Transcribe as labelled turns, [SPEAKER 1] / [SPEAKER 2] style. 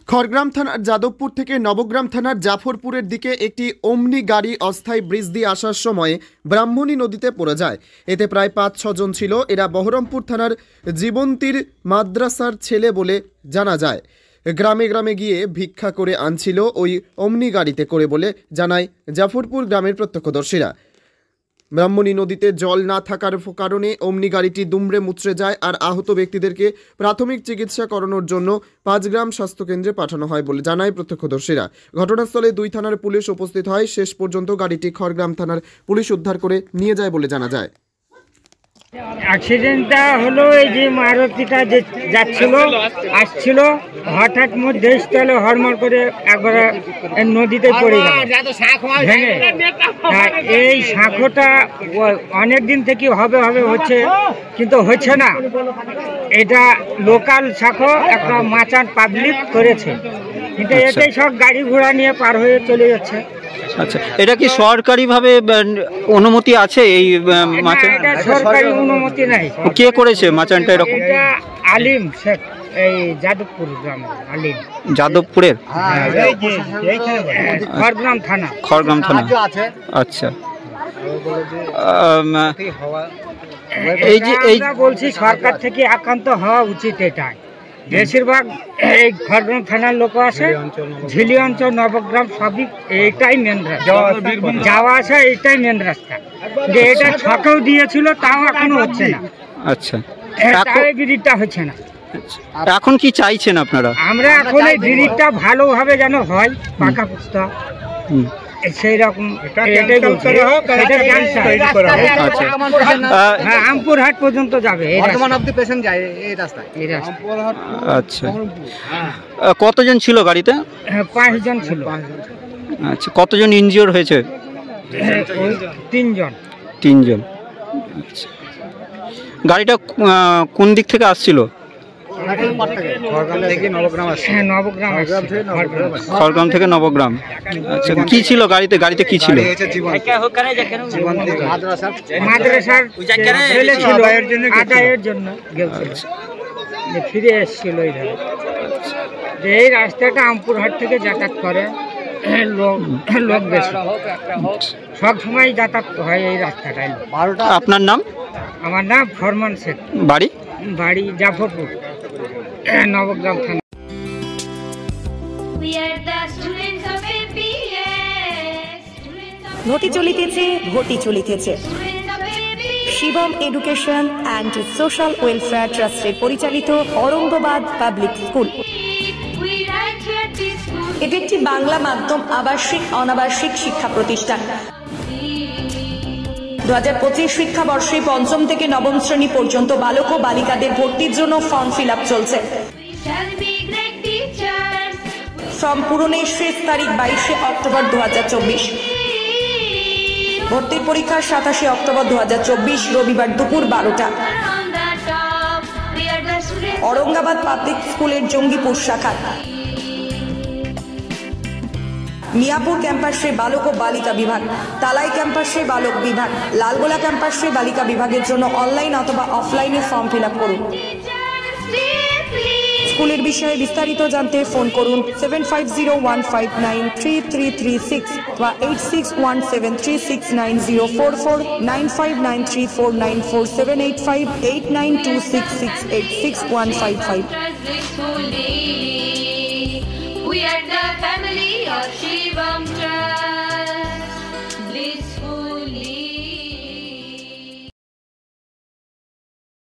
[SPEAKER 1] খড়গ্রাম থানার যাদবপুর থেকে নবগ্রাম থানার জাফরপুরের দিকে একটি ওমনি গাড়ি অস্থায়ী ব্রিজ দিয়ে আসার সময় ব্রাহ্মণী নদীতে পড়ে যায়। এতে প্রায় 5-6 জন ছিল। এরা বহরমপুর থানার জীবন্তীর মাদ্রাসার ছেলে বলে জানা যায়। গ্রামে গ্রামে গিয়ে ভিক্ষা করে আনছিল ওই ওমনি গাড়িতে করে বলে জানায় জাফরপুর গ্রামের প্রত্যক্ষদর্শীরা। ব্রাহ্মণী নদীতে জল না থাকার কারণে ওমনি গাড়িটি দুমড়ে মুচড়ে যায় আর আহত ব্যক্তিদেরকে প্রাথমিক চিকিৎসা করানোর জন্য 5 গ্রাম স্বাস্থ্যকেন্দ্রে পাঠানো হয় বলে জানায় প্রত্যক্ষদর্শীরা। ঘটনাস্থলে 2 থানার পুলিশ উপস্থিত হয়। শেষ পর্যন্ত গাড়িটি খড়গ্রাম থানার পুলিশ উদ্ধার করে নিয়ে যায় বলে জানা যায়।
[SPEAKER 2] অ্যাক্সিডেন্টটা হলো এই যে মারুতিটা যে যাচ্ছিল আসছিল, হঠাৎ মধ্যে স্থলে হরমর করে একবারে নদীতে পড়ে গেল ভেঙে। এই শাঁখোটা অনেক দিন থেকে হবে হবে হচ্ছে, কিন্তু হচ্ছে না। এটা লোকাল শাঁখো, একটা মাচান পাবলিক করেছে, কিন্তু এটাই সব গাড়ি ঘোড়া নিয়ে পার হয়ে চলে যাচ্ছে।
[SPEAKER 3] আচ্ছা, এটা কি সরকারিভাবে অনুমতি আছে এই মাচান?
[SPEAKER 2] এটা সরকারি অনুমতি নাই।
[SPEAKER 3] কে করেছে মাচানটা এরকম?
[SPEAKER 2] এটা আলিম শেখ, এই যাদবপুর গ্রামের আলিম।
[SPEAKER 3] যাদবপুরের?
[SPEAKER 2] খড়গ্রাম থানা।
[SPEAKER 3] খড়গ্রাম থানা, আচ্ছা।
[SPEAKER 2] এই যে এই বলছি সরকার থেকে একান্ত হওয়া উচিত। এটাই বেশিরভাগ এই খড়গ্রাম থানার লোক আছে, ঝিলি অঞ্চল নবগ্রাম সবই এইটাই মেন রাস্তা, যাওয়া আসা এইটাই মেন রাস্তা। যে এটা ছকেও দিয়েছিল, তাও এখনো হচ্ছে না।
[SPEAKER 3] আচ্ছা,
[SPEAKER 2] এই ব্রিজটা হচ্ছে না।
[SPEAKER 3] এখন কি চাইছেন আপনারা?
[SPEAKER 2] আমরা এখন এই ব্রিজটা ভালোভাবে যেন হয়, পাকা পুস্তা সেই রকম আমপুরহাট পর্যন্ত যাবে।
[SPEAKER 3] আচ্ছা, কতজন ছিল গাড়িতে?
[SPEAKER 2] 5 জন ছিল।
[SPEAKER 3] আচ্ছা, কতজন ইনজিওর হয়েছে?
[SPEAKER 2] 3 জন।
[SPEAKER 3] 3 জন। আচ্ছা, গাড়িটা কোন দিক থেকে আসছিল? খড়গ্রাম থেকে নবগ্রাম। আচ্ছা, কি ছিল গাড়িতে? গাড়িতে কি ছিল?
[SPEAKER 2] মাদ্রাসার আদায়ের জন্য ফিরে এসেছিল। এই রাস্তাটা আমপুরহাট থেকে যাতায়াত করে লোক বেশি, সব সময় যাতায়াত হয় এই রাস্তাটাই।
[SPEAKER 3] আপনার নাম?
[SPEAKER 2] আমার নাম ফরমান শেখ।
[SPEAKER 3] বাড়ি?
[SPEAKER 2] বাড়ি জাফরপুর, নবগ্রাম থানা।
[SPEAKER 4] ঘটি চলিতেছে Shivam education and social welfare ট্রাস্টের পরিচালিত অরঙ্গবাদ পাবলিক স্কুল। এটি একটি বাংলা মাধ্যম আবাসিক অনাবাসিক শিক্ষা প্রতিষ্ঠান। 2025 শিক্ষাবর্ষে 5ম থেকে 9ম শ্রেণী পর্যন্ত বালক ও বালিকাদের ভর্তির জন্য ফর্ম ফিল আপ চলছে। ফর্ম পূরণের শেষ তারিখ 22শে অক্টোবর 2024। ভর্তির পরীক্ষা 27শে অক্টোবর 2024 রবিবার দুপুর 12টা। औरंगाबाद पाब्लिक स्कूलेर जंगीपुर शाखा, मियापुर कैम्पासे बालक और बालिका विभाग, तालाई कैम्पासे बालक विभाग, लालगोला कैम्पासे बालिका विभागेर जोन्नो अनलाइन अथवा अफलाइने फर्म फिल आप करुन। स्कूलेर विषये विस्तारित जानते फोन करुन 7501593336 বা 8617369044 9593494785 8926686155।
[SPEAKER 5] We are the family of Shivam Trust.